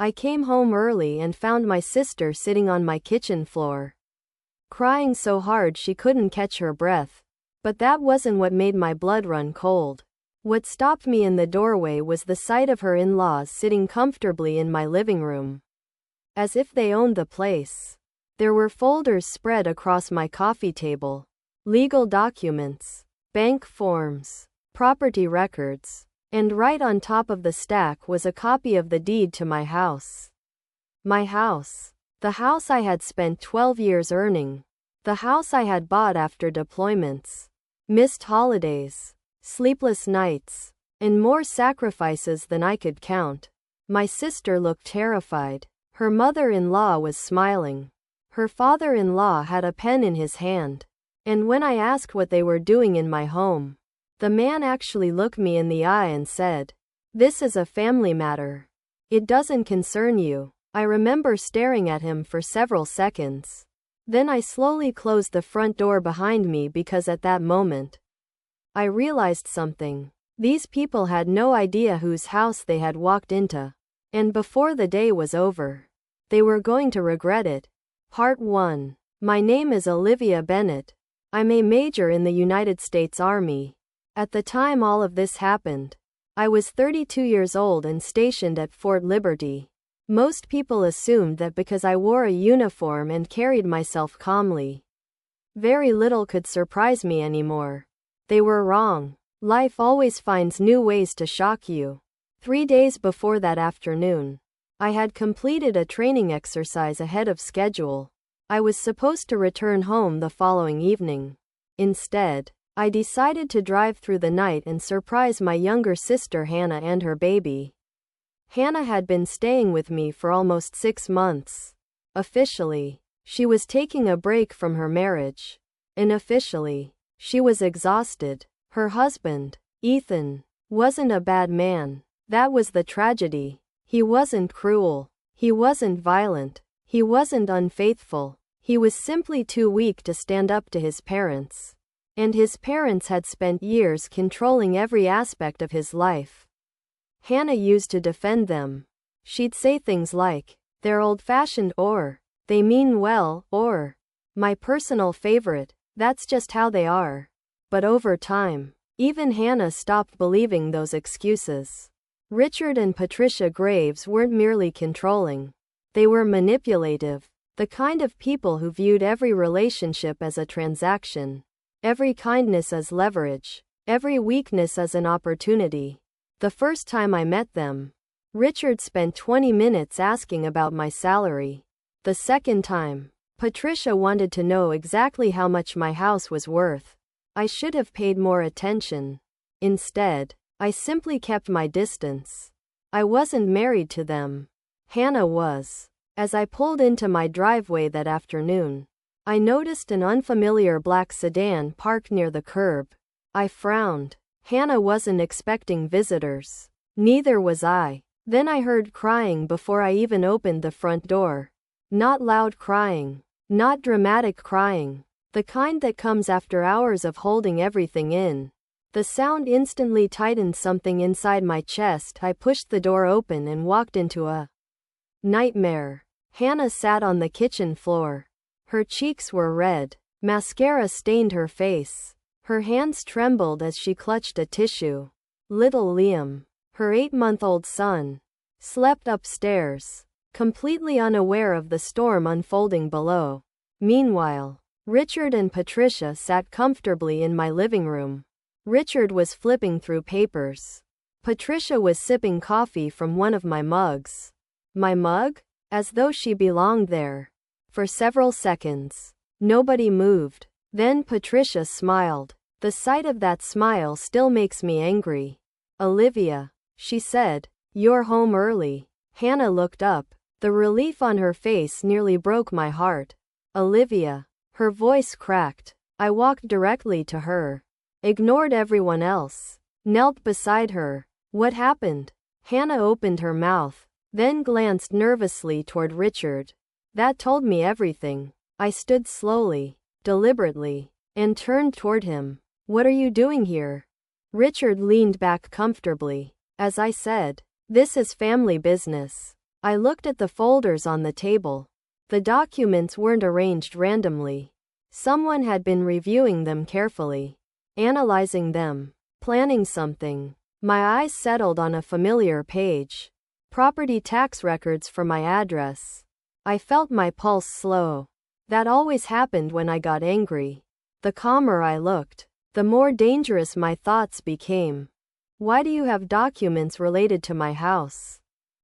I came home early and found my sister sitting on my kitchen floor, crying so hard she couldn't catch her breath. But that wasn't what made my blood run cold. What stopped me in the doorway was the sight of her in-laws sitting comfortably in my living room, as if they owned the place. There were folders spread across my coffee table, legal documents, bank forms, property records, and right on top of the stack was a copy of the deed to my house. My house. The house I had spent 12 years earning. The house I had bought after deployments, missed holidays, sleepless nights, and more sacrifices than I could count. My sister looked terrified. Her mother-in-law was smiling. Her father-in-law had a pen in his hand. And when I asked what they were doing in my home, the man actually looked me in the eye and said, "This is a family matter. It doesn't concern you." I remember staring at him for several seconds. Then I slowly closed the front door behind me because at that moment, I realized something. These people had no idea whose house they had walked into. And before the day was over, they were going to regret it. Part 1. My name is Olivia Bennett. I'm a major in the United States Army. At the time all of this happened, I was 32 years old and stationed at Fort Liberty. Most people assumed that because I wore a uniform and carried myself calmly, very little could surprise me anymore. They were wrong. Life always finds new ways to shock you. 3 days before that afternoon, I had completed a training exercise ahead of schedule. I was supposed to return home the following evening. Instead, I decided to drive through the night and surprise my younger sister Hannah and her baby. Hannah had been staying with me for almost 6 months. Officially, she was taking a break from her marriage. Unofficially, she was exhausted. Her husband, Ethan, wasn't a bad man. That was the tragedy. He wasn't cruel. He wasn't violent. He wasn't unfaithful. He was simply too weak to stand up to his parents. And his parents had spent years controlling every aspect of his life. Hannah used to defend them. She'd say things like, "They're old-fashioned," or, "They mean well," or, my personal favorite, "That's just how they are." But over time, even Hannah stopped believing those excuses. Richard and Patricia Graves weren't merely controlling. They were manipulative. The kind of people who viewed every relationship as a transaction, every kindness as leverage, every weakness as an opportunity. The first time I met them, Richard spent 20 minutes asking about my salary. The second time, Patricia wanted to know exactly how much my house was worth. I should have paid more attention. Instead, I simply kept my distance. I wasn't married to them. Hannah was. As I pulled into my driveway that afternoon, I noticed an unfamiliar black sedan parked near the curb. I frowned. Hannah wasn't expecting visitors. Neither was I. Then I heard crying before I even opened the front door. Not loud crying. Not dramatic crying. The kind that comes after hours of holding everything in. The sound instantly tightened something inside my chest. I pushed the door open and walked into a nightmare. Hannah sat on the kitchen floor. Her cheeks were red. Mascara stained her face. Her hands trembled as she clutched a tissue. Little Liam, her 8-month-old son, slept upstairs, completely unaware of the storm unfolding below. Meanwhile, Richard and Patricia sat comfortably in my living room. Richard was flipping through papers. Patricia was sipping coffee from one of my mugs. My mug? As though she belonged there. For several seconds, nobody moved. Then Patricia smiled. The sight of that smile still makes me angry. "Olivia," she said, "you're home early." Hannah looked up. The relief on her face nearly broke my heart. "Olivia." Her voice cracked. I walked directly to her. Ignored everyone else. Knelt beside her. "What happened?" Hannah opened her mouth, then glanced nervously toward Richard. That told me everything. I stood slowly, deliberately, and turned toward him. "What are you doing here?" Richard leaned back comfortably. "As I said, this is family business. I looked at the folders on the table. The documents weren't arranged randomly. Someone had been reviewing them carefully, analyzing them, planning something. My eyes settled on a familiar page. Property tax records for my address. I felt my pulse slow. That always happened when I got angry. The calmer I looked, the more dangerous my thoughts became. Why do you have documents related to my house?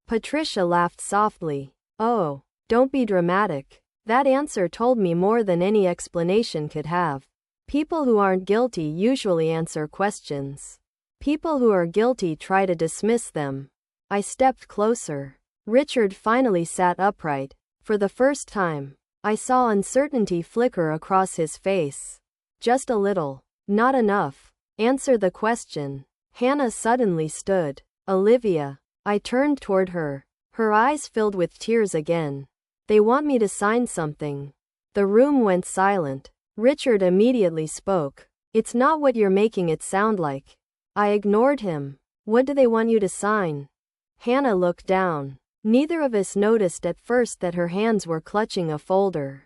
Patricia laughed softly. Oh, don't be dramatic. That answer told me more than any explanation could have. People who aren't guilty usually answer questions. People who are guilty try to dismiss them. I stepped closer. Richard finally sat upright. For the first time, I saw uncertainty flicker across his face. Just a little. Not enough. Answer the question. Hannah suddenly stood. Olivia. I turned toward her. Her eyes filled with tears again. They want me to sign something. The room went silent. Richard immediately spoke. It's not what you're making it sound like. I ignored him. What do they want you to sign? Hannah looked down. Neither of us noticed at first that her hands were clutching a folder.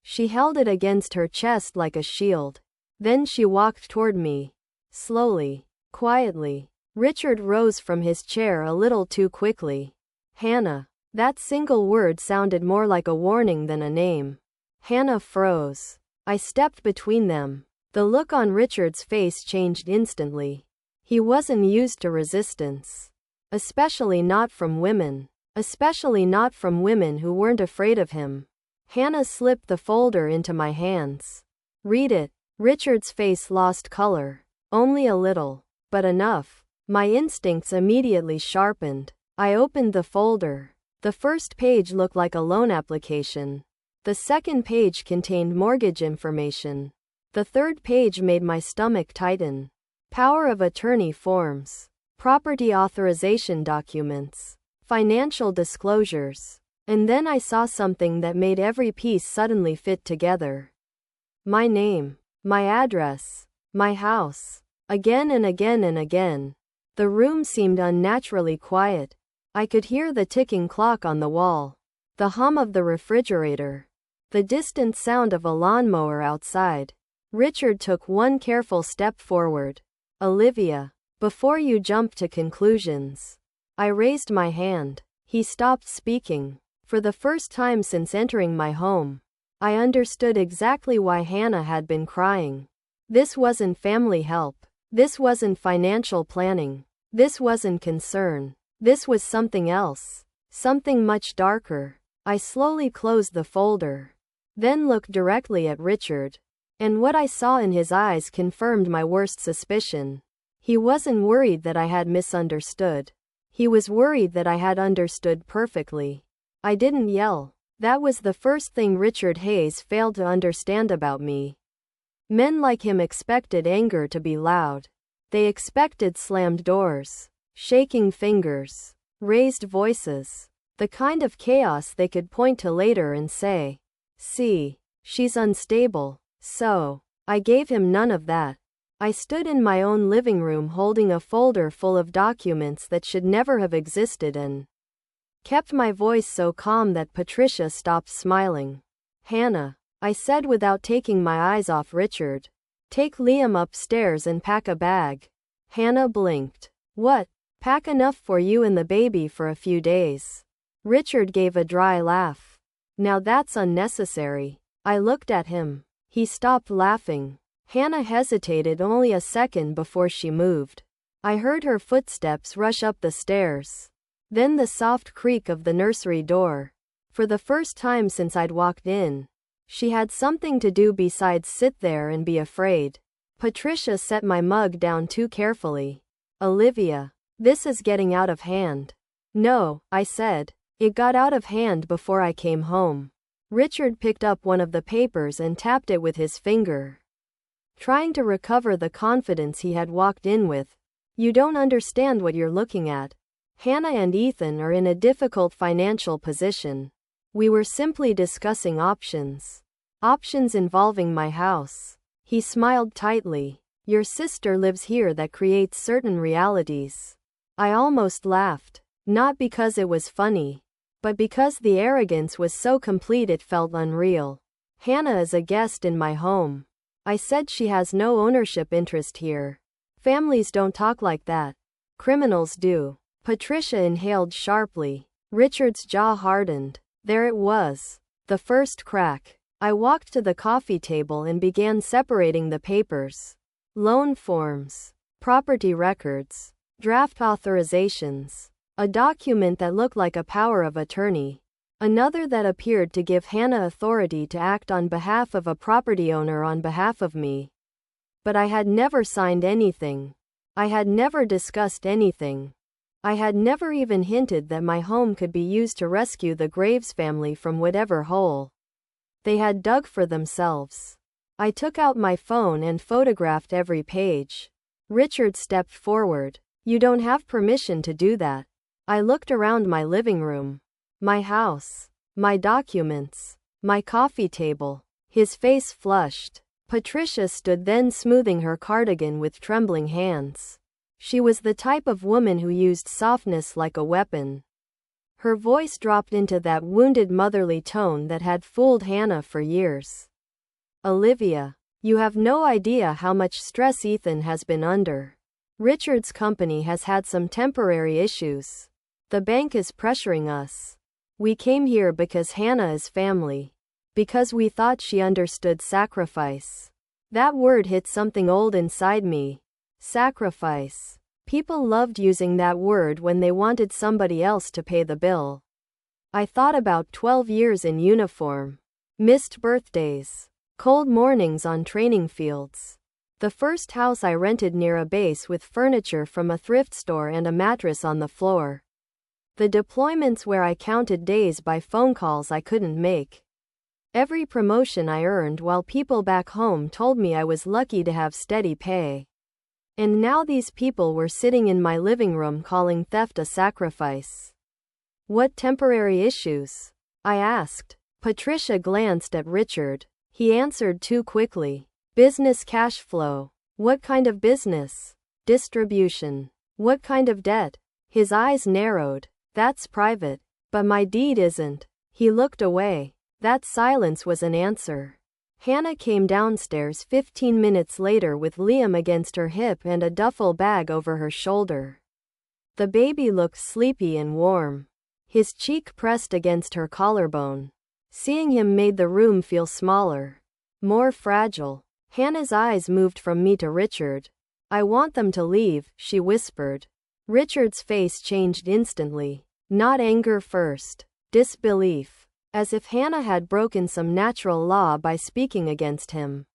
She held it against her chest like a shield. Then she walked toward me. Slowly, quietly. Richard rose from his chair a little too quickly. Hannah. That single word sounded more like a warning than a name. Hannah froze. I stepped between them. The look on Richard's face changed instantly. He wasn't used to resistance. Especially not from women. Especially not from women who weren't afraid of him. Hannah slipped the folder into my hands. Read it. Richard's face lost color. Only a little. But enough. My instincts immediately sharpened. I opened the folder. The first page looked like a loan application. The second page contained mortgage information. The third page made my stomach tighten. Power of attorney forms. Property authorization documents. Financial disclosures. And then I saw something that made every piece suddenly fit together. My name. My address. My house. Again and again and again. The room seemed unnaturally quiet. I could hear the ticking clock on the wall. The hum of the refrigerator. The distant sound of a lawnmower outside. Richard took one careful step forward. Olivia. Before you jump to conclusions. I raised my hand. He stopped speaking. For the first time since entering my home, I understood exactly why Hannah had been crying. This wasn't family help. This wasn't financial planning. This wasn't concern. This was something else. Something much darker. I slowly closed the folder. Then looked directly at Richard. And what I saw in his eyes confirmed my worst suspicion. He wasn't worried that I had misunderstood. He was worried that I had understood perfectly. I didn't yell. That was the first thing Richard Hayes failed to understand about me. Men like him expected anger to be loud. They expected slammed doors, shaking fingers, raised voices, the kind of chaos they could point to later and say, "See, she's unstable." So, I gave him none of that. I stood in my own living room holding a folder full of documents that should never have existed and kept my voice so calm that Patricia stopped smiling. "Hannah," I said without taking my eyes off Richard. "Take Liam upstairs and pack a bag." Hannah blinked. "What? Pack enough for you and the baby for a few days." Richard gave a dry laugh. "Now that's unnecessary." I looked at him. He stopped laughing. Hannah hesitated only a second before she moved. I heard her footsteps rush up the stairs. Then the soft creak of the nursery door. For the first time since I'd walked in, she had something to do besides sit there and be afraid. Patricia set my mug down too carefully. "Olivia, this is getting out of hand." "No," I said. "It got out of hand before I came home." Richard picked up one of the papers and tapped it with his finger, trying to recover the confidence he had walked in with. "You don't understand what you're looking at. Hannah and Ethan are in a difficult financial position. We were simply discussing options. Options involving my house." He smiled tightly. "Your sister lives here. That creates certain realities." I almost laughed. Not because it was funny, But because the arrogance was so complete it felt unreal. Hannah is a guest in my home. I said she has no ownership interest here. Families don't talk like that. Criminals do. Patricia inhaled sharply. Richard's jaw hardened. There it was. The first crack. I walked to the coffee table and began separating the papers. Loan forms. Property records. Draft authorizations. A document that looked like a power of attorney. Another that appeared to give Hannah authority to act on behalf of a property owner on behalf of me. But I had never signed anything. I had never discussed anything. I had never even hinted that my home could be used to rescue the Graves family from whatever hole they had dug for themselves. I took out my phone and photographed every page. Richard stepped forward. You don't have permission to do that. I looked around my living room. My house. My documents. My coffee table. His face flushed. Patricia stood then smoothing her cardigan with trembling hands. She was the type of woman who used softness like a weapon. Her voice dropped into that wounded motherly tone that had fooled Hannah for years. Olivia, you have no idea how much stress Ethan has been under. Richard's company has had some temporary issues. The bank is pressuring us. We came here because Hannah is family. Because we thought she understood sacrifice. That word hit something old inside me. Sacrifice. People loved using that word when they wanted somebody else to pay the bill. I thought about 12 years in uniform. Missed birthdays. Cold mornings on training fields. The first house I rented near a base with furniture from a thrift store and a mattress on the floor. The deployments where I counted days by phone calls I couldn't make. Every promotion I earned while people back home told me I was lucky to have steady pay. And now these people were sitting in my living room calling theft a sacrifice. What temporary issues? I asked. Patricia glanced at Richard. He answered too quickly. Business cash flow. What kind of business? Distribution. What kind of debt? His eyes narrowed. That's private. But my deed isn't. He looked away. That silence was an answer. Hannah came downstairs 15 minutes later with Liam against her hip and a duffel bag over her shoulder. The baby looked sleepy and warm. His cheek pressed against her collarbone. Seeing him made the room feel smaller. More fragile. Hannah's eyes moved from me to Richard. I want them to leave, she whispered. Richard's face changed instantly. Not anger first. Disbelief. As if Hannah had broken some natural law by speaking against him.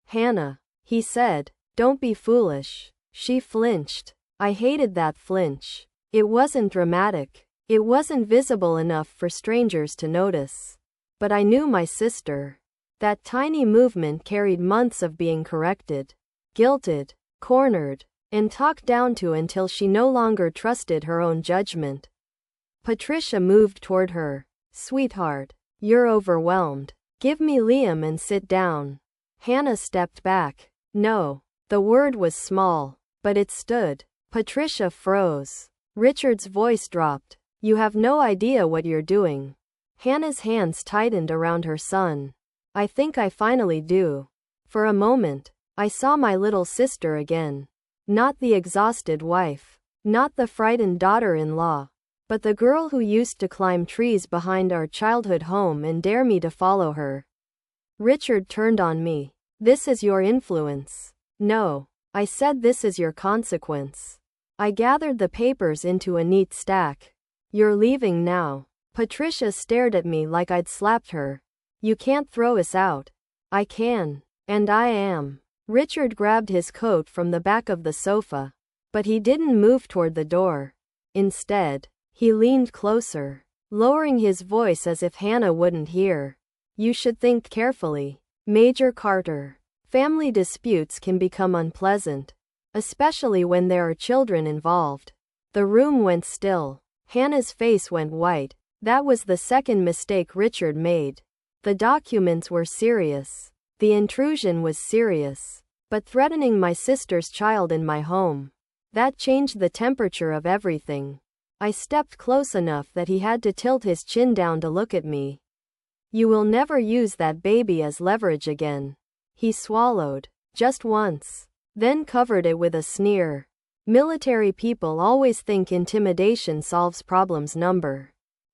Hannah, he said, don't be foolish. She flinched. I hated that flinch. It wasn't dramatic. It wasn't visible enough for strangers to notice. But I knew my sister. That tiny movement carried months of being corrected, guilted, cornered, and talked down to until she no longer trusted her own judgment. Patricia moved toward her. Sweetheart, you're overwhelmed. Give me Liam and sit down. Hannah stepped back. No. The word was small, but it stood. Patricia froze. Richard's voice dropped. You have no idea what you're doing. Hannah's hands tightened around her son. I think I finally do. For a moment, I saw my little sister again. Not the exhausted wife. Not the frightened daughter-in-law. But the girl who used to climb trees behind our childhood home and dare me to follow her. Richard turned on me. This is your influence. No. I said this is your consequence. I gathered the papers into a neat stack. You're leaving now. Patricia stared at me like I'd slapped her. You can't throw us out. I can. And I am. Richard grabbed his coat from the back of the sofa. But he didn't move toward the door. Instead, he leaned closer, lowering his voice as if Hannah wouldn't hear. You should think carefully. Major Carter. Family disputes can become unpleasant, especially when there are children involved. The room went still. Hannah's face went white. That was the second mistake Richard made. The documents were serious. The intrusion was serious. But threatening my sister's child in my home. That changed the temperature of everything. I stepped close enough that he had to tilt his chin down to look at me. You will never use that baby as leverage again. He swallowed. Just once. Then covered it with a sneer. Military people always think intimidation solves problems.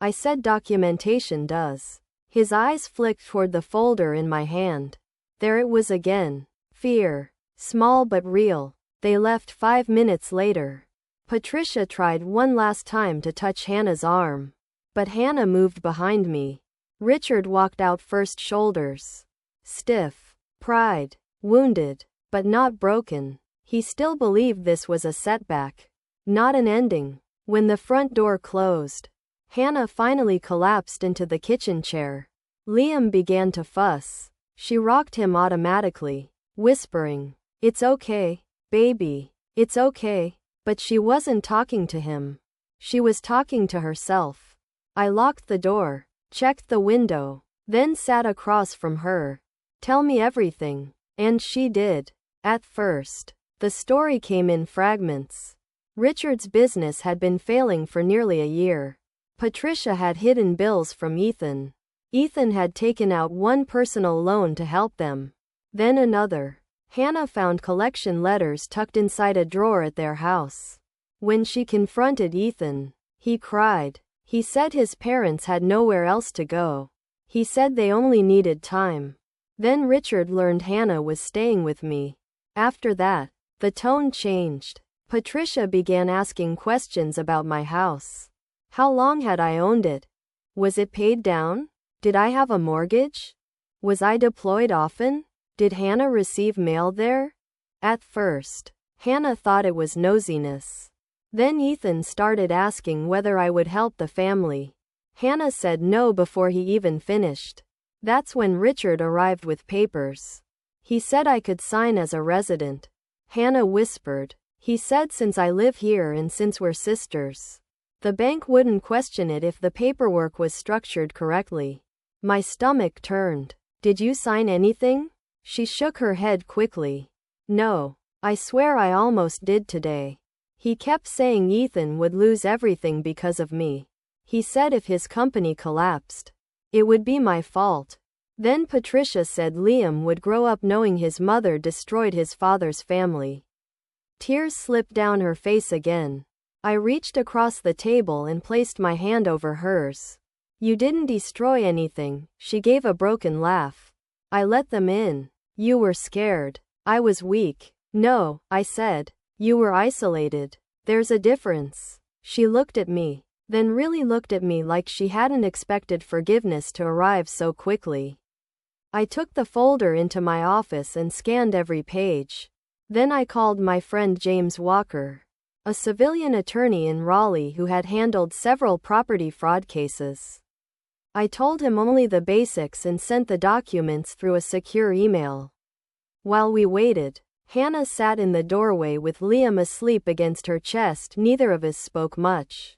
I said documentation does. His eyes flicked toward the folder in my hand. There it was again. Fear. Small but real. They left 5 minutes later. Patricia tried one last time to touch Hannah's arm. But Hannah moved behind me. Richard walked out first, shoulders stiff. Pride. Wounded. But not broken. He still believed this was a setback. Not an ending. When the front door closed, Hannah finally collapsed into the kitchen chair. Liam began to fuss. She rocked him automatically, whispering, "It's okay, baby. It's okay." But she wasn't talking to him. She was talking to herself. I locked the door, checked the window, then sat across from her. "Tell me everything." And she did. At first, the story came in fragments. Richard's business had been failing for nearly a year. Patricia had hidden bills from Ethan. Ethan had taken out one personal loan to help them. Then another. Hannah found collection letters tucked inside a drawer at their house. When she confronted Ethan, he cried. He said his parents had nowhere else to go. He said they only needed time. Then Richard learned Hannah was staying with me. After that, the tone changed. Patricia began asking questions about my house. How long had I owned it? Was it paid down? Did I have a mortgage? Was I deployed often? Did Hannah receive mail there? At first, Hannah thought it was nosiness. Then Ethan started asking whether I would help the family. Hannah said no before he even finished. That's when Richard arrived with papers. He said I could sign as a resident. Hannah whispered. He said since I live here and since we're sisters, the bank wouldn't question it if the paperwork was structured correctly. My stomach turned. Did you sign anything? She shook her head quickly. No. I swear I almost did today. He kept saying Ethan would lose everything because of me. He said if his company collapsed, it would be my fault. Then Patricia said Liam would grow up knowing his mother destroyed his father's family. Tears slipped down her face again. I reached across the table and placed my hand over hers. You didn't destroy anything, she gave a broken laugh. I let them in. You were scared. I was weak. No, I said. You were isolated. There's a difference. She looked at me, then really looked at me like she hadn't expected forgiveness to arrive so quickly. I took the folder into my office and scanned every page. Then I called my friend James Walker, a civilian attorney in Raleigh who had handled several property fraud cases. I told him only the basics and sent the documents through a secure email. While we waited, Hannah sat in the doorway with Liam asleep against her chest. Neither of us spoke much.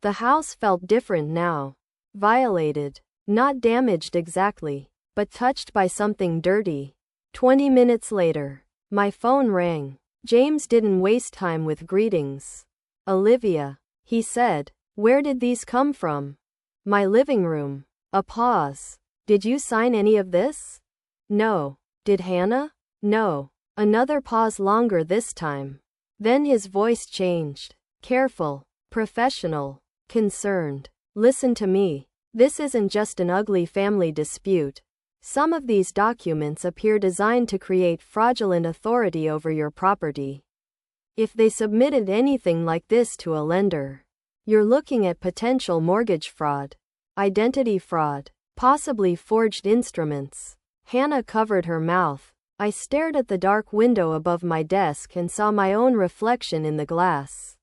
The house felt different now. Violated. Not damaged exactly, but touched by something dirty. 20 minutes later, my phone rang. James didn't waste time with greetings. Olivia, he said, where did these come from? My living room. A pause. Did you sign any of this? No. Did Hannah? No. Another pause, longer this time. Then his voice changed. Careful. Professional. Concerned. Listen to me. This isn't just an ugly family dispute. Some of these documents appear designed to create fraudulent authority over your property. If they submitted anything like this to a lender, you're looking at potential mortgage fraud, identity fraud, possibly forged instruments. Hannah covered her mouth. I stared at the dark window above my desk and saw my own reflection in the glass.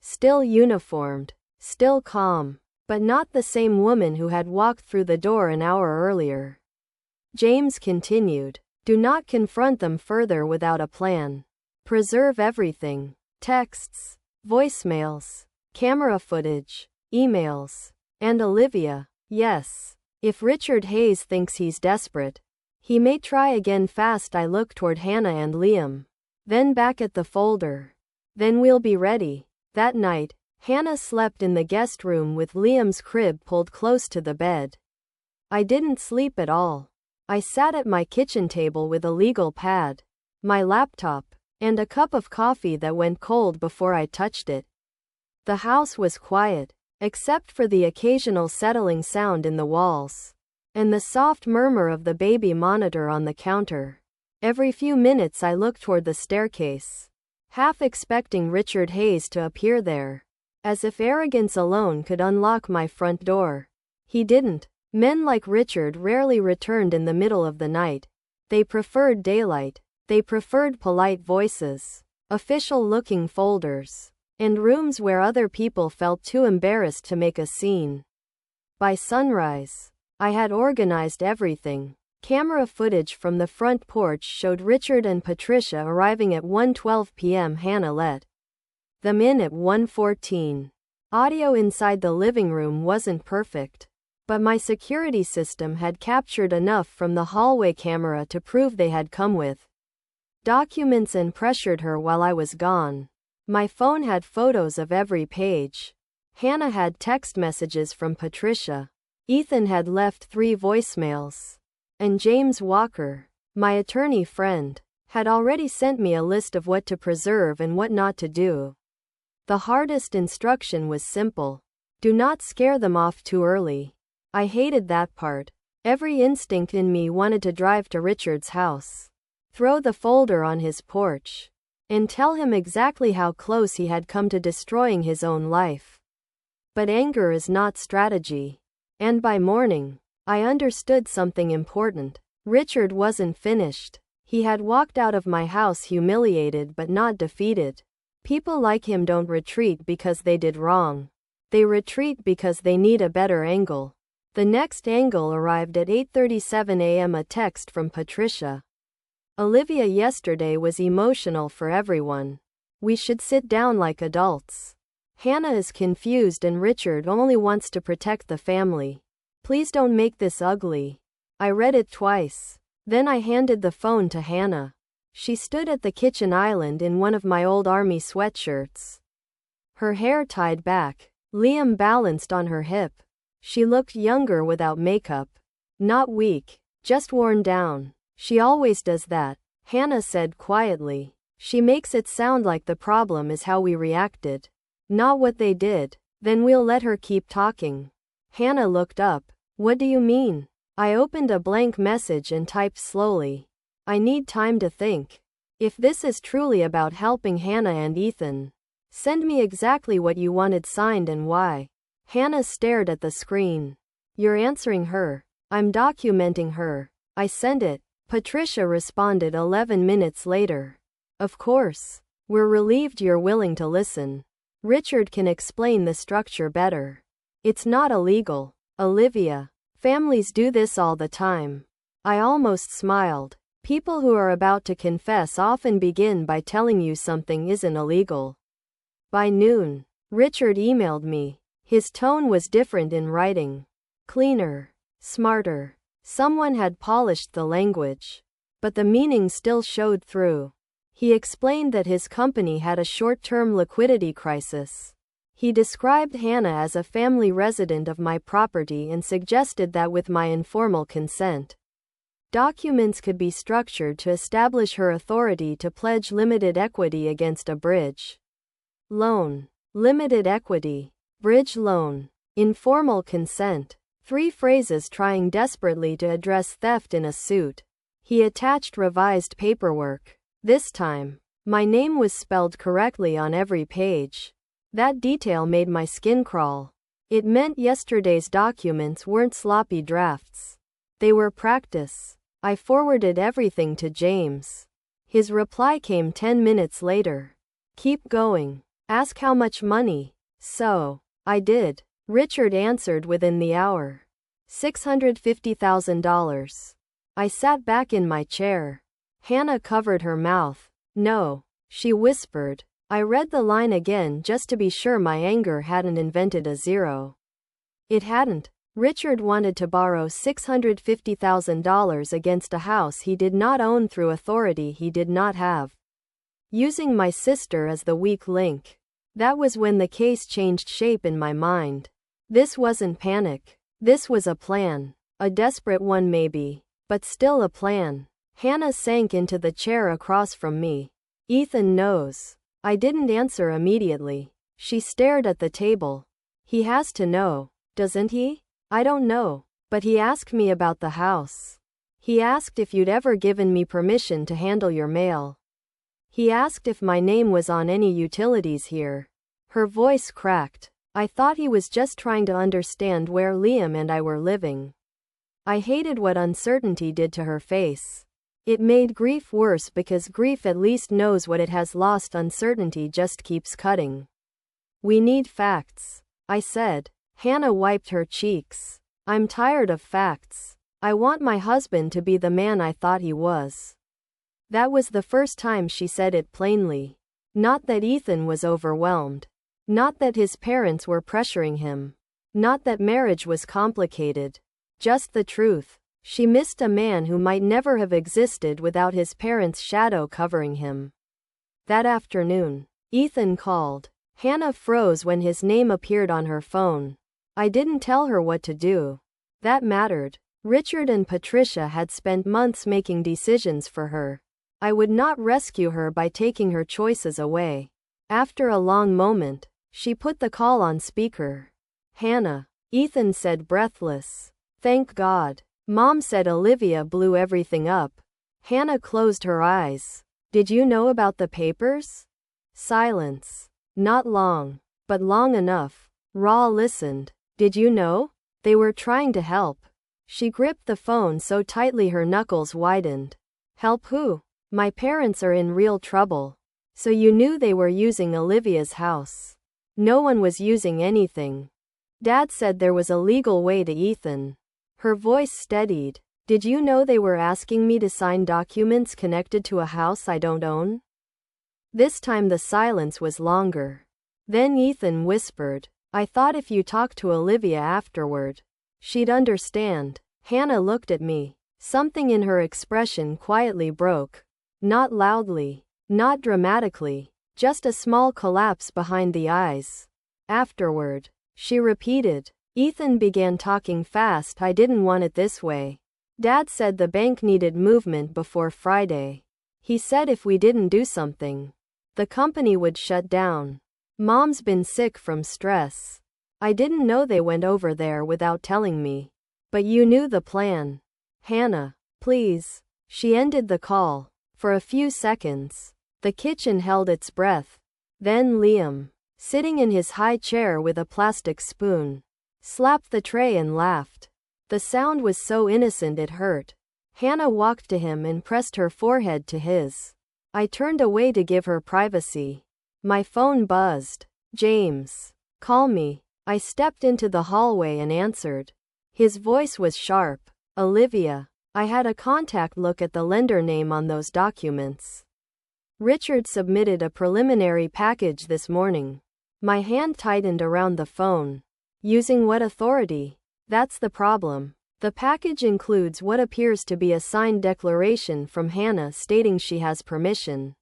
Still uniformed, still calm, but not the same woman who had walked through the door an hour earlier. James continued. Do not confront them further without a plan. Preserve everything. Texts, voicemails, camera footage, emails. And Olivia, yes. If Richard Hayes thinks he's desperate, he may try again fast. I looked toward Hannah and Liam. Then back at the folder. Then we'll be ready. That night, Hannah slept in the guest room with Liam's crib pulled close to the bed. I didn't sleep at all. I sat at my kitchen table with a legal pad, my laptop, and a cup of coffee that went cold before I touched it. The house was quiet, except for the occasional settling sound in the walls, and the soft murmur of the baby monitor on the counter. Every few minutes I looked toward the staircase, half expecting Richard Hayes to appear there, as if arrogance alone could unlock my front door. He didn't. Men like Richard rarely returned in the middle of the night. They preferred daylight. They preferred polite voices, official-looking folders, and rooms where other people felt too embarrassed to make a scene. By sunrise, I had organized everything. Camera footage from the front porch showed Richard and Patricia arriving at 1:12 p.m. Hannah let them in at 1:14. Audio inside the living room wasn't perfect, but my security system had captured enough from the hallway camera to prove they had come with documents and pressured her while I was gone. My phone had photos of every page. Hannah had text messages from Patricia. Ethan had left 3 voicemails. And James Walker, my attorney friend, had already sent me a list of what to preserve and what not to do. The hardest instruction was simple. Do not scare them off too early. I hated that part. Every instinct in me wanted to drive to Richard's house, throw the folder on his porch, and tell him exactly how close he had come to destroying his own life. But anger is not strategy. And by morning, I understood something important. Richard wasn't finished. He had walked out of my house humiliated but not defeated. People like him don't retreat because they did wrong. They retreat because they need a better angle. The next angle arrived at 8:37 a.m. A text from Patricia. Olivia yesterday was emotional for everyone. We should sit down like adults. Hannah is confused and Richard only wants to protect the family. Please don't make this ugly. I read it twice. Then I handed the phone to Hannah. She stood at the kitchen island in one of my old army sweatshirts, her hair tied back. Liam balanced on her hip. She looked younger without makeup. Not weak, just worn down. She always does that, Hannah said quietly. She makes it sound like the problem is how we reacted, not what they did. Then we'll let her keep talking. Hannah looked up. What do you mean? I opened a blank message and typed slowly. I need time to think. If this is truly about helping Hannah and Ethan, send me exactly what you wanted signed and why. Hannah stared at the screen. You're answering her. I'm documenting her. I sent it. Patricia responded 11 minutes later. Of course. We're relieved you're willing to listen. Richard can explain the structure better. It's not illegal, Olivia. Families do this all the time. I almost smiled. People who are about to confess often begin by telling you something isn't illegal. By noon, Richard emailed me. His tone was different in writing. Cleaner, smarter. Someone had polished the language, but the meaning still showed through. He explained that his company had a short-term liquidity crisis. He described Hannah as a family resident of my property and suggested that with my informal consent, documents could be structured to establish her authority to pledge limited equity against a bridge loan. Limited equity, bridge loan, informal consent. 3 phrases trying desperately to address theft in a suit. He attached revised paperwork. This time, my name was spelled correctly on every page. That detail made my skin crawl. It meant yesterday's documents weren't sloppy drafts. They were practice. I forwarded everything to James. His reply came 10 minutes later. Keep going. Ask how much money. So, I did. Richard answered within the hour. $650,000. I sat back in my chair. Hannah covered her mouth. No, she whispered. I read the line again just to be sure my anger hadn't invented a zero. It hadn't. Richard wanted to borrow $650,000 against a house he did not own through authority he did not have, using my sister as the weak link. That was when the case changed shape in my mind. This wasn't panic. This was a plan. A desperate one maybe, but still a plan. Hannah sank into the chair across from me. Ethan knows. I didn't answer immediately. She stared at the table. He has to know, doesn't he? I don't know, but he asked me about the house. He asked if you'd ever given me permission to handle your mail. He asked if my name was on any utilities here. Her voice cracked. I thought he was just trying to understand where Liam and I were living. I hated what uncertainty did to her face. It made grief worse because grief at least knows what it has lost. Uncertainty just keeps cutting. We need facts, I said. Hannah wiped her cheeks. I'm tired of facts. I want my husband to be the man I thought he was. That was the first time she said it plainly. Not that Ethan was overwhelmed. Not that his parents were pressuring him. Not that marriage was complicated. Just the truth. She missed a man who might never have existed without his parents' shadow covering him. That afternoon, Ethan called. Hannah froze when his name appeared on her phone. I didn't tell her what to do. That mattered. Richard and Patricia had spent months making decisions for her. I would not rescue her by taking her choices away. After a long moment, she put the call on speaker. Hannah, Ethan said, breathless. Thank God. Mom said Olivia blew everything up. Hannah closed her eyes. Did you know about the papers? Silence. Not long, but long enough. Ra listened. Did you know? They were trying to help. She gripped the phone so tightly her knuckles widened. Help who? My parents are in real trouble. So you knew they were using Olivia's house? No one was using anything. Dad said there was a legal way to Ethan. Her voice steadied. Did you know they were asking me to sign documents connected to a house I don't own? This time the silence was longer. Then Ethan whispered, I thought if you talked to Olivia afterward, she'd understand. Hannah looked at me. Something in her expression quietly broke. Not loudly, not dramatically, just a small collapse behind the eyes. Afterward, she repeated. Ethan began talking fast. I didn't want it this way. Dad said the bank needed movement before Friday. He said if we didn't do something, the company would shut down. Mom's been sick from stress. I didn't know they went over there without telling me. But you knew the plan. Hannah, please. She ended the call. For a few seconds, the kitchen held its breath. Then Liam, sitting in his high chair with a plastic spoon, slapped the tray and laughed. The sound was so innocent it hurt. Hannah walked to him and pressed her forehead to his. I turned away to give her privacy. My phone buzzed. James. Call me. I stepped into the hallway and answered. His voice was sharp. Olivia. I had a contact. Look at the lender name on those documents. Richard submitted a preliminary package this morning. My hand tightened around the phone. Using what authority? That's the problem. The package includes what appears to be a signed declaration from Hannah stating she has permission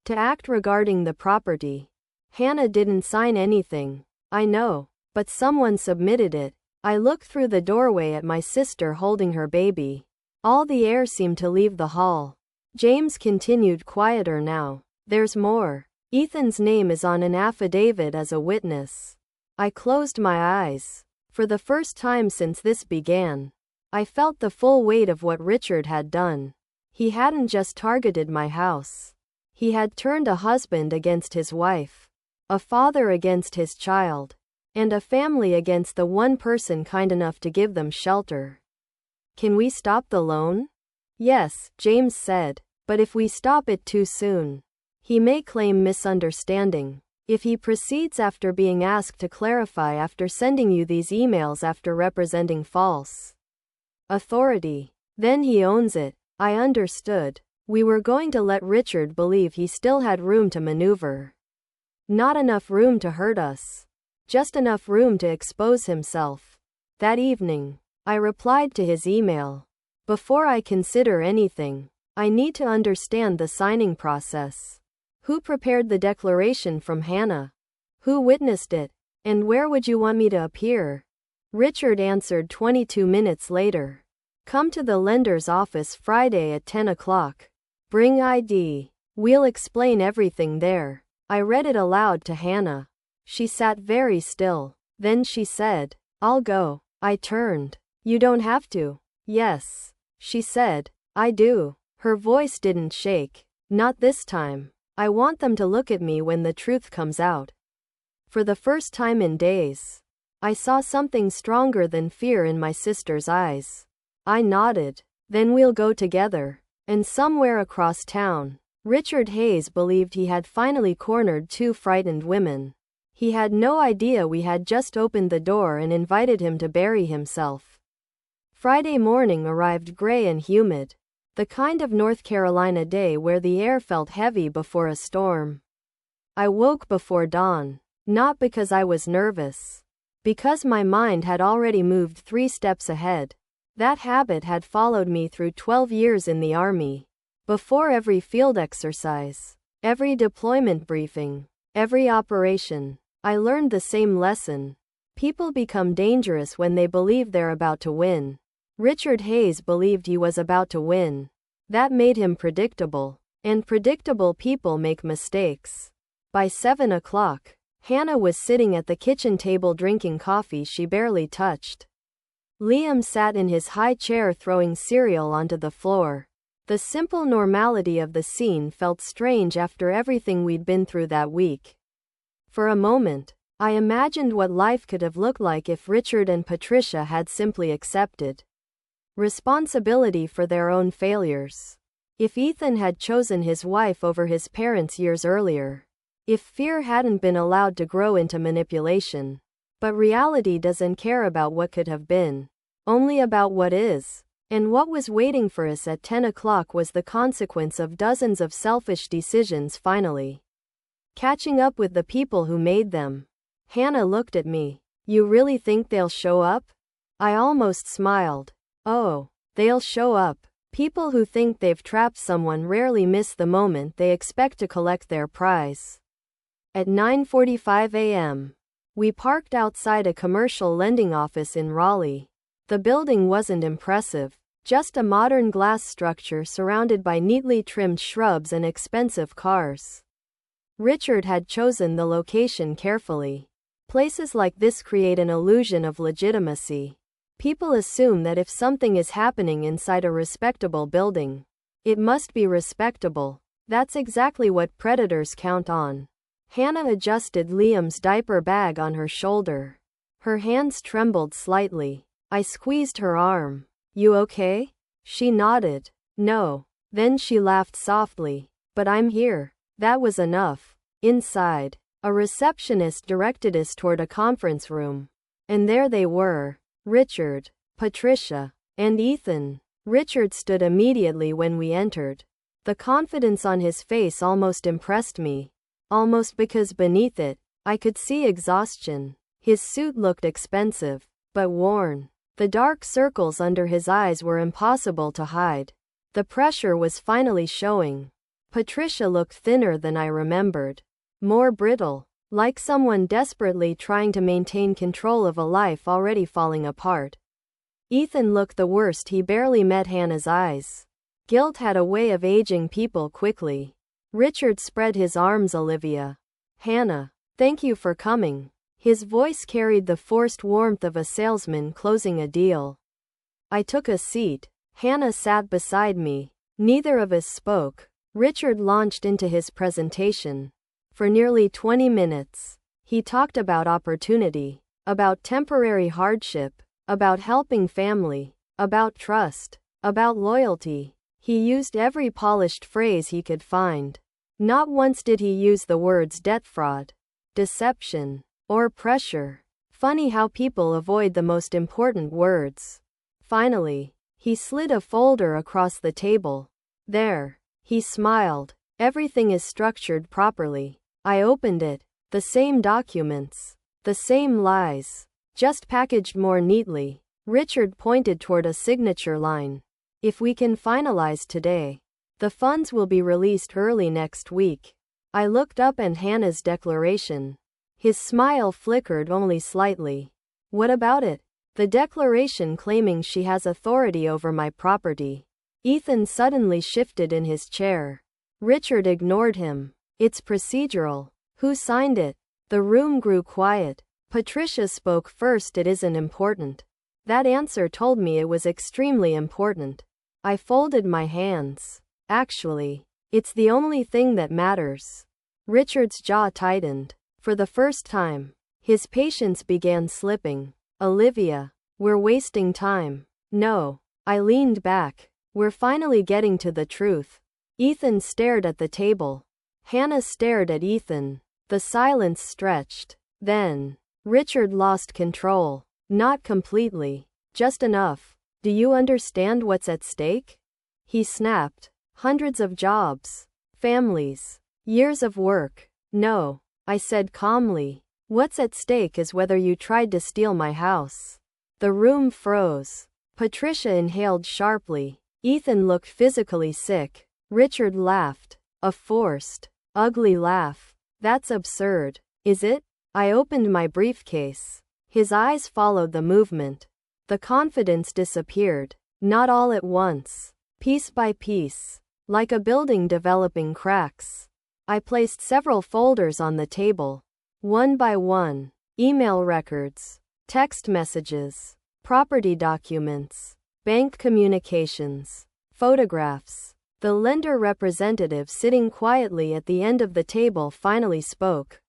to act regarding the property. Hannah didn't sign anything. I know, but someone submitted it. I looked through the doorway at my sister holding her baby. All the air seemed to leave the hall. James continued, quieter now. There's more. Ethan's name is on an affidavit as a witness. I closed my eyes. For the first time since this began, I felt the full weight of what Richard had done. He hadn't just targeted my house. He had turned a husband against his wife, a father against his child, and a family against the one person kind enough to give them shelter. Can we stop the loan? Yes, James said, but if we stop it too soon, he may claim misunderstanding. If he proceeds after being asked to clarify after sending you these emails after representing false authority, then he owns it. I understood. We were going to let Richard believe he still had room to maneuver. Not enough room to hurt us. Just enough room to expose himself. That evening, I replied to his email. Before I consider anything, I need to understand the signing process. Who prepared the declaration from Hannah? Who witnessed it? And where would you want me to appear? Richard answered 22 minutes later. Come to the lender's office Friday at 10 o'clock. Bring ID. We'll explain everything there. I read it aloud to Hannah. She sat very still. Then she said, I'll go. I turned. You don't have to. Yes. She said, I do. Her voice didn't shake. Not this time. I want them to look at me when the truth comes out. For the first time in days, I saw something stronger than fear in my sister's eyes. I nodded. Then we'll go together. And somewhere across town, Richard Hayes believed he had finally cornered two frightened women. He had no idea we had just opened the door and invited him to bury himself. Friday morning arrived gray and humid. The kind of North Carolina day where the air felt heavy before a storm. I woke before dawn. Not because I was nervous. Because my mind had already moved 3 steps ahead. That habit had followed me through 12 years in the Army. Before every field exercise, every deployment briefing, every operation, I learned the same lesson. People become dangerous when they believe they're about to win. Richard Hayes believed he was about to win. That made him predictable. And predictable people make mistakes. By 7 o'clock, Hannah was sitting at the kitchen table drinking coffee she barely touched. Liam sat in his high chair throwing cereal onto the floor. The simple normality of the scene felt strange after everything we'd been through that week. For a moment, I imagined what life could have looked like if Richard and Patricia had simply accepted responsibility for their own failures. If Ethan had chosen his wife over his parents years earlier. If fear hadn't been allowed to grow into manipulation. But reality doesn't care about what could have been. Only about what is. And what was waiting for us at 10 o'clock was the consequence of dozens of selfish decisions finally catching up with the people who made them. Hannah looked at me. You really think they'll show up? I almost smiled. Oh, they'll show up. People who think they've trapped someone rarely miss the moment they expect to collect their prize. At 9:45 a.m., we parked outside a commercial lending office in Raleigh. The building wasn't impressive, just a modern glass structure surrounded by neatly trimmed shrubs and expensive cars. Richard had chosen the location carefully. Places like this create an illusion of legitimacy. People assume that if something is happening inside a respectable building, it must be respectable. That's exactly what predators count on. Hannah adjusted Liam's diaper bag on her shoulder. Her hands trembled slightly. I squeezed her arm. You okay? She nodded. No. Then she laughed softly. But I'm here. That was enough. Inside, a receptionist directed us toward a conference room. And there they were. Richard, Patricia, and Ethan. Richard stood immediately when we entered. The confidence on his face almost impressed me. Almost because beneath it, I could see exhaustion. His suit looked expensive, but worn. The dark circles under his eyes were impossible to hide. The pressure was finally showing. Patricia looked thinner than I remembered. More brittle. Like someone desperately trying to maintain control of a life already falling apart. Ethan looked the worst. He barely met Hannah's eyes. Guilt had a way of aging people quickly. Richard spread his arms. Olivia. Hannah. Thank you for coming. His voice carried the forced warmth of a salesman closing a deal. I took a seat. Hannah sat beside me. Neither of us spoke. Richard launched into his presentation. For nearly 20 minutes, he talked about opportunity, about temporary hardship, about helping family, about trust, about loyalty. He used every polished phrase he could find. Not once did he use the words debt fraud, deception, or pressure. Funny how people avoid the most important words. Finally, he slid a folder across the table. There, he smiled. Everything is structured properly. I opened it. The same documents. The same lies. Just packaged more neatly. Richard pointed toward a signature line. If we can finalize today, the funds will be released early next week. I looked up at Hannah's declaration. His smile flickered only slightly. What about it? The declaration claiming she has authority over my property. Ethan suddenly shifted in his chair. Richard ignored him. It's procedural. Who signed it? The room grew quiet. Patricia spoke first. It isn't important. That answer told me it was extremely important. I folded my hands. Actually, it's the only thing that matters. Richard's jaw tightened. For the first time, his patience began slipping. Olivia, we're wasting time. No. I leaned back. We're finally getting to the truth. Ethan stared at the table. Hannah stared at Ethan. The silence stretched. Then, Richard lost control. Not completely. Just enough. Do you understand what's at stake? He snapped. Hundreds of jobs. Families. Years of work. No, I said calmly. What's at stake is whether you tried to steal my house. The room froze. Patricia inhaled sharply. Ethan looked physically sick. Richard laughed. A forced, ugly laugh. That's absurd. Is it? I opened my briefcase. His eyes followed the movement. The confidence disappeared. Not all at once. Piece by piece. Like a building developing cracks. I placed several folders on the table. One by one. Email records. Text messages. Property documents. Bank communications. Photographs. The lender representative sitting quietly at the end of the table finally spoke.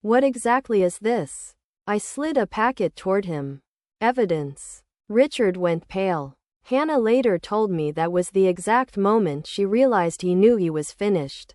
What exactly is this? I slid a packet toward him. Evidence. Richard went pale. Hannah later told me that was the exact moment she realized he knew he was finished.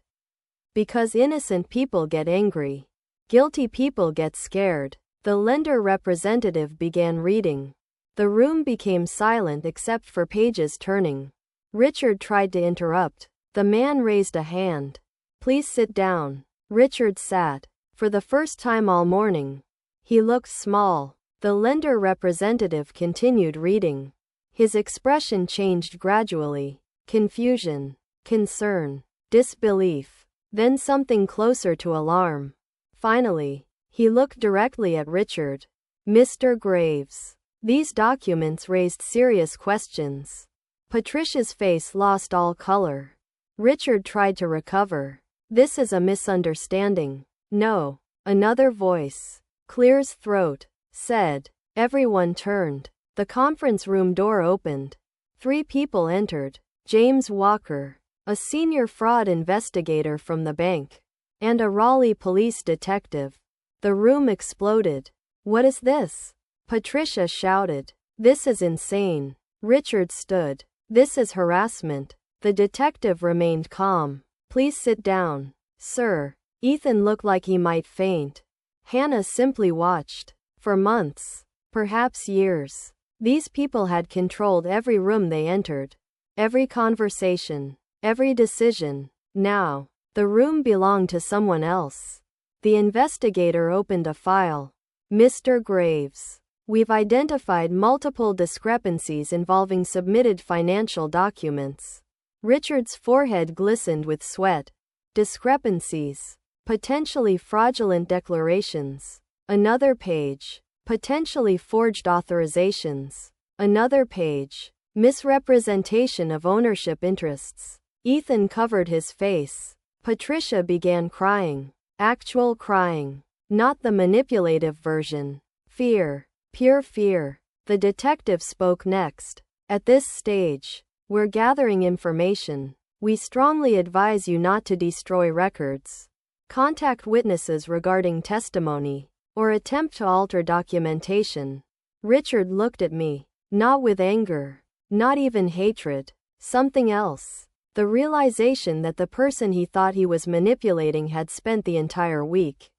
Because innocent people get angry. Guilty people get scared. The lender representative began reading. The room became silent except for pages turning. Richard tried to interrupt. The man raised a hand. Please sit down. Richard sat. For the first time all morning. He looked small. The lender representative continued reading. His expression changed gradually. Confusion. Concern. Disbelief. Then something closer to alarm. Finally, he looked directly at Richard. Mr. Graves. These documents raised serious questions. Patricia's face lost all color. Richard tried to recover. This is a misunderstanding. No. Another voice, clear's throat, said. Everyone turned. The conference room door opened. 3 people entered. James Walker, a senior fraud investigator from the bank, and a Raleigh police detective. The room exploded. What is this? Patricia shouted. This is insane. Richard stood. This is harassment. The detective remained calm. Please sit down, sir. Ethan looked like he might faint. Hannah simply watched. For months, perhaps years, these people had controlled every room they entered, every conversation, every decision. Now, the room belonged to someone else. The investigator opened a file. Mr. Graves, we've identified multiple discrepancies involving submitted financial documents. Richard's forehead glistened with sweat. Discrepancies. Potentially fraudulent declarations. Another page. Potentially forged authorizations. Another page. Misrepresentation of ownership interests. Ethan covered his face. Patricia began crying. Actual crying. Not the manipulative version. Fear. Pure fear. The detective spoke next. At this stage, we're gathering information. We strongly advise you not to destroy records. Contact witnesses regarding testimony, or attempt to alter documentation. Richard looked at me, not with anger, not even hatred, something else. The realization that the person he thought he was manipulating had spent the entire week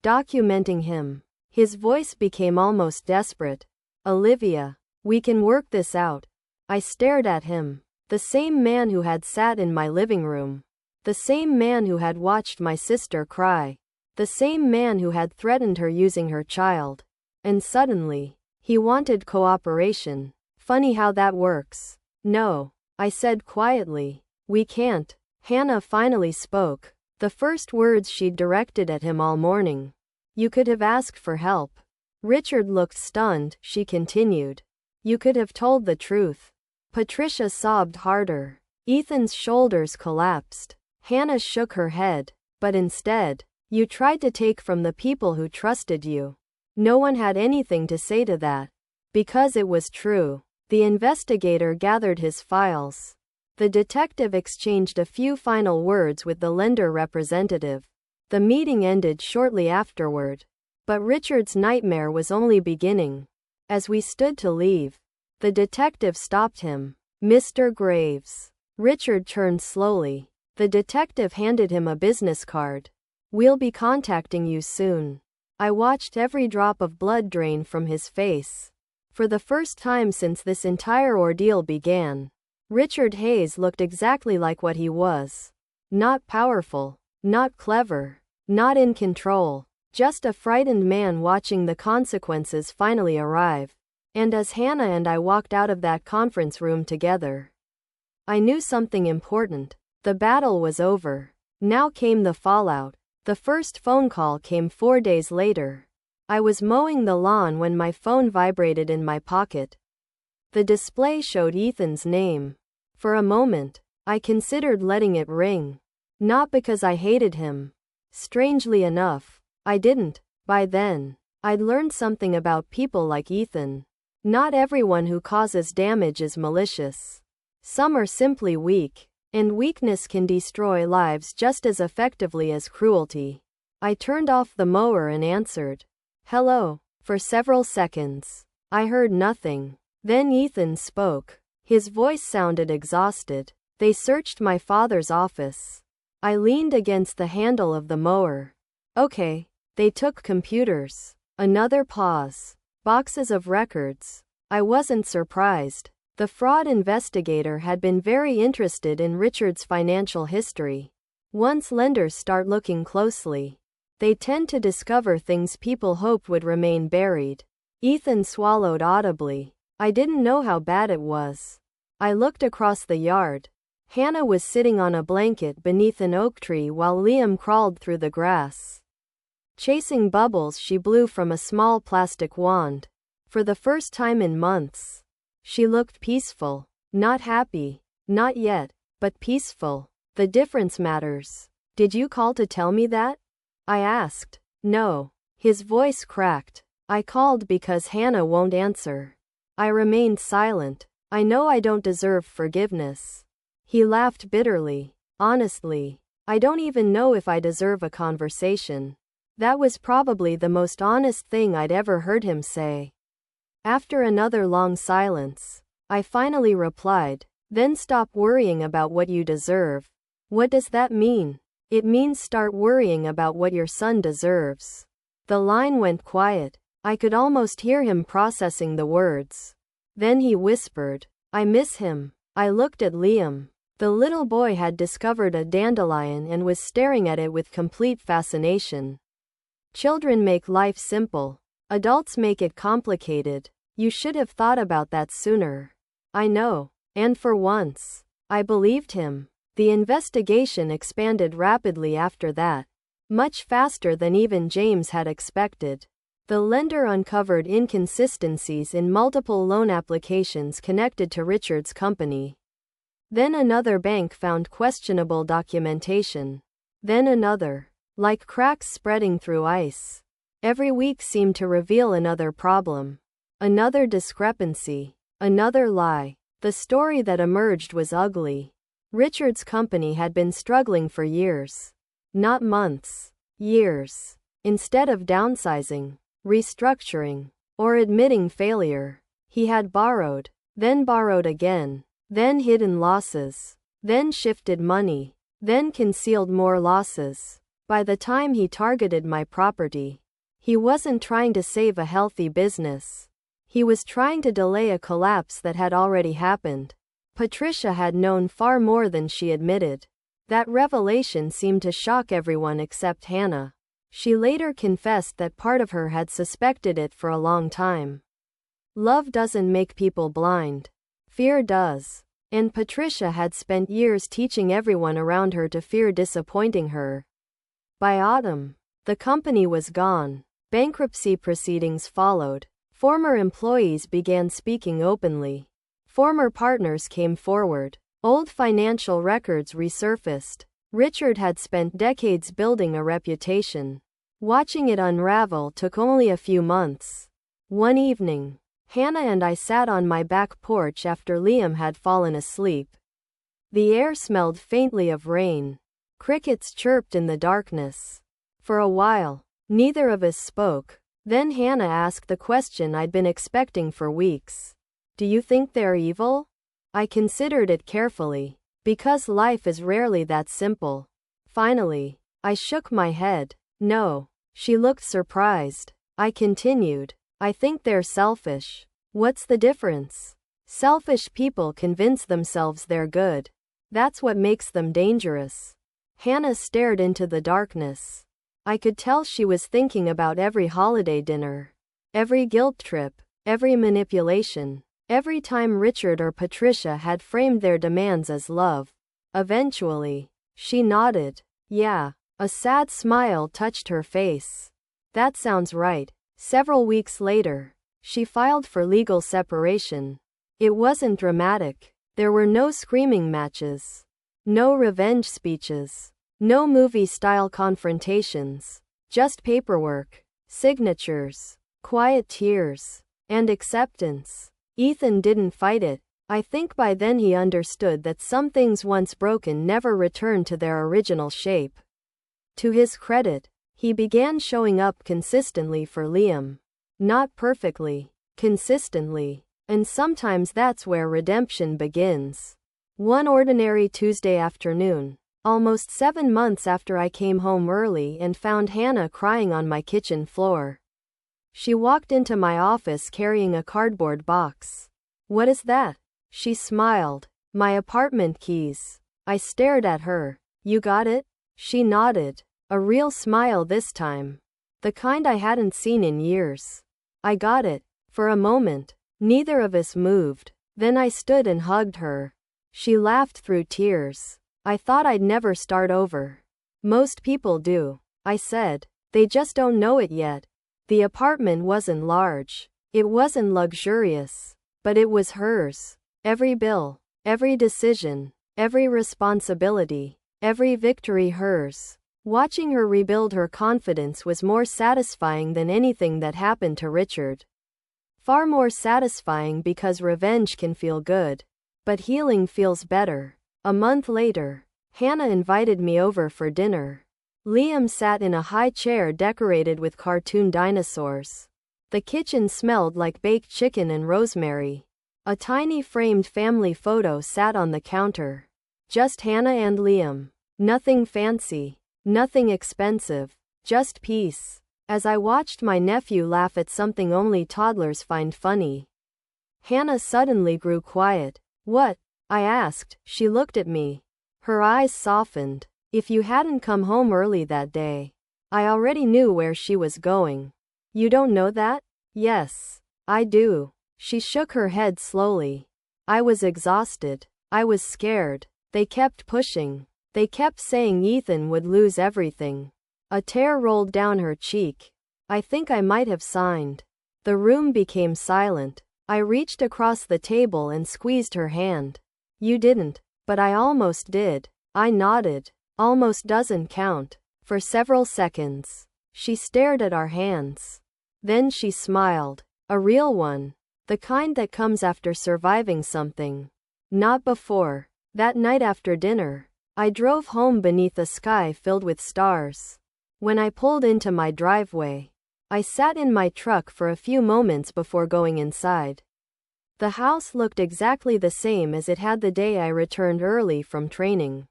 documenting him. His voice became almost desperate. Olivia, we can work this out. I stared at him. The same man who had sat in my living room. The same man who had watched my sister cry. The same man who had threatened her using her child. And suddenly, he wanted cooperation. Funny how that works. No, I said quietly. We can't. Hannah finally spoke. The first words she'd directed at him all morning. You could have asked for help. Richard looked stunned, she continued. You could have told the truth. Patricia sobbed harder. Ethan's shoulders collapsed. Hannah shook her head. But instead, you tried to take from the people who trusted you. No one had anything to say to that. Because it was true. The investigator gathered his files. The detective exchanged a few final words with the lender representative. The meeting ended shortly afterward. But Richard's nightmare was only beginning. As we stood to leave, the detective stopped him. Mr. Graves. Richard turned slowly. The detective handed him a business card. We'll be contacting you soon. I watched every drop of blood drain from his face. For the first time since this entire ordeal began, Richard Hayes looked exactly like what he was. Not powerful, not clever, not in control, just a frightened man watching the consequences finally arrive. And as Hannah and I walked out of that conference room together, I knew something important. The battle was over. Now came the fallout. The first phone call came 4 days later. I was mowing the lawn when my phone vibrated in my pocket. The display showed Ethan's name. For a moment, I considered letting it ring. Not because I hated him. Strangely enough, I didn't. By then, I'd learned something about people like Ethan. Not everyone who causes damage is malicious. Some are simply weak, and weakness can destroy lives just as effectively as cruelty. I turned off the mower and answered, "Hello." For several seconds, I heard nothing. Then Ethan spoke. His voice sounded exhausted. They searched my father's office. I leaned against the handle of the mower. Okay. They took computers. Another pause. Boxes of records. I wasn't surprised. The fraud investigator had been very interested in Richard's financial history. Once lenders start looking closely, they tend to discover things people hoped would remain buried. Ethan swallowed audibly. I didn't know how bad it was. I looked across the yard. Hannah was sitting on a blanket beneath an oak tree while Liam crawled through the grass. Chasing bubbles she blew from a small plastic wand. For the first time in months, she looked peaceful. Not happy. Not yet, but peaceful. The difference matters. Did you call to tell me that? I asked. No. His voice cracked. I called because Hannah won't answer. I remained silent. I know I don't deserve forgiveness. He laughed bitterly. Honestly, I don't even know if I deserve a conversation. That was probably the most honest thing I'd ever heard him say. After another long silence, I finally replied, "Then stop worrying about what you deserve." What does that mean? It means start worrying about what your son deserves. The line went quiet. I could almost hear him processing the words. Then he whispered, "I miss him." I looked at Liam. The little boy had discovered a dandelion and was staring at it with complete fascination. Children make life simple. Adults make it complicated. You should have thought about that sooner. I know. And for once, I believed him. The investigation expanded rapidly after that. Much faster than even James had expected. The lender uncovered inconsistencies in multiple loan applications connected to Richard's company. Then another bank found questionable documentation. Then another. Like cracks spreading through ice. Every week seemed to reveal another problem. Another discrepancy. Another lie. The story that emerged was ugly. Richard's company had been struggling for years. Not months. Years. Instead of downsizing, restructuring, or admitting failure, he had borrowed, then borrowed again, then hidden losses, then shifted money, then concealed more losses. By the time he targeted my property, he wasn't trying to save a healthy business. He was trying to delay a collapse that had already happened. Patricia had known far more than she admitted. That revelation seemed to shock everyone except Hannah. She later confessed that part of her had suspected it for a long time. Love doesn't make people blind. Fear does. And Patricia had spent years teaching everyone around her to fear disappointing her. By autumn, The company was gone. Bankruptcy proceedings followed. Former employees began speaking openly. Former partners came forward. Old financial records resurfaced. Richard had spent decades building a reputation. Watching it unravel took only a few months. One evening, Hannah and I sat on my back porch after Liam had fallen asleep. The air smelled faintly of rain. Crickets chirped in the darkness. For a while, neither of us spoke. Then Hannah asked the question I'd been expecting for weeks. Do you think they're evil? I considered it carefully, because life is rarely that simple. Finally, I shook my head. No. She looked surprised. I continued. I think they're selfish. What's the difference? Selfish people convince themselves they're good. That's what makes them dangerous. Hannah stared into the darkness. I could tell she was thinking about every holiday dinner, every guilt trip, every manipulation, every time Richard or Patricia had framed their demands as love. Eventually, she nodded. Yeah. A sad smile touched her face. That sounds right. Several weeks later, she filed for legal separation. It wasn't dramatic. There were no screaming matches, no revenge speeches, no movie-style confrontations, just paperwork, signatures, quiet tears, and acceptance. Ethan didn't fight it. I think by then he understood that some things once broken never return to their original shape. To his credit, he began showing up consistently for Liam. Not perfectly, consistently. And sometimes that's where redemption begins. One ordinary Tuesday afternoon, almost 7 months after I came home early and found Hannah crying on my kitchen floor. She walked into my office carrying a cardboard box. What is that? She smiled. My apartment keys. I stared at her. You got it? She nodded. A real smile this time. The kind I hadn't seen in years. I got it. For a moment, neither of us moved. Then I stood and hugged her. She laughed through tears. I thought I'd never start over. Most people do, I said. They just don't know it yet. The apartment wasn't large. It wasn't luxurious. But it was hers. Every bill, every decision, every responsibility, every victory hers. Watching her rebuild her confidence was more satisfying than anything that happened to Richard. Far more satisfying because revenge can feel good. But healing feels better. A month later, Hannah invited me over for dinner. Liam sat in a high chair decorated with cartoon dinosaurs. The kitchen smelled like baked chicken and rosemary. A tiny framed family photo sat on the counter. Just Hannah and Liam. Nothing fancy. Nothing expensive. Just peace. As I watched my nephew laugh at something only toddlers find funny, Hannah suddenly grew quiet. What? I asked. She looked at me. Her eyes softened. If you hadn't come home early that day, I already knew where she was going. You don't know that? Yes, I do. She shook her head slowly. I was exhausted. I was scared. They kept pushing. They kept saying Ethan would lose everything. A tear rolled down her cheek. I think I might have signed. The room became silent. I reached across the table and squeezed her hand. You didn't, but I almost did. I nodded. Almost doesn't count. For several seconds, she stared at our hands. Then she smiled. A real one. The kind that comes after surviving something. Not before. That night after dinner, I drove home beneath a sky filled with stars. When I pulled into my driveway, I sat in my truck for a few moments before going inside. The house looked exactly the same as it had the day I returned early from training.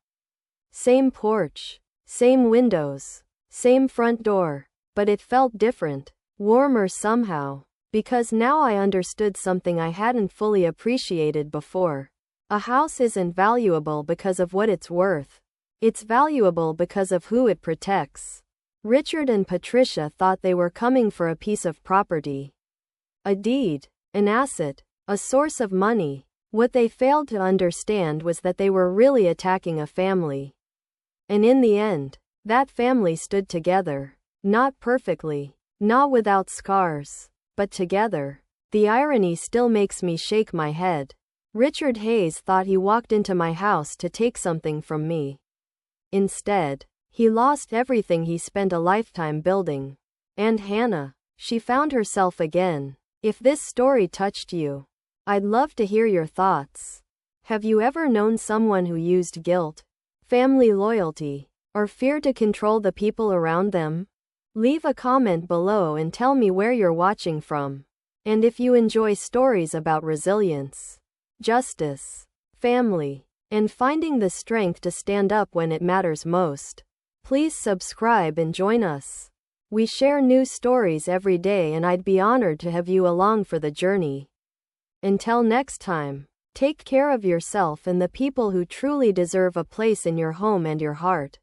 Same porch, same windows, same front door, but it felt different, warmer somehow, because now I understood something I hadn't fully appreciated before. A house isn't valuable because of what it's worth. It's valuable because of who it protects. Richard and Patricia thought they were coming for a piece of property. A deed, an asset, a source of money. What they failed to understand was that they were really attacking a family. And in the end, that family stood together. Not perfectly. Not without scars. But together. The irony still makes me shake my head. Richard Hayes thought he walked into my house to take something from me. Instead, he lost everything he spent a lifetime building. And Hannah, she found herself again. If this story touched you, I'd love to hear your thoughts. Have you ever known someone who used guilt, family loyalty, or fear to control the people around them? Leave a comment below and tell me where you're watching from. And if you enjoy stories about resilience, justice, family, and finding the strength to stand up when it matters most, please subscribe and join us. We share new stories every day and I'd be honored to have you along for the journey. Until next time, take care of yourself and the people who truly deserve a place in your home and your heart.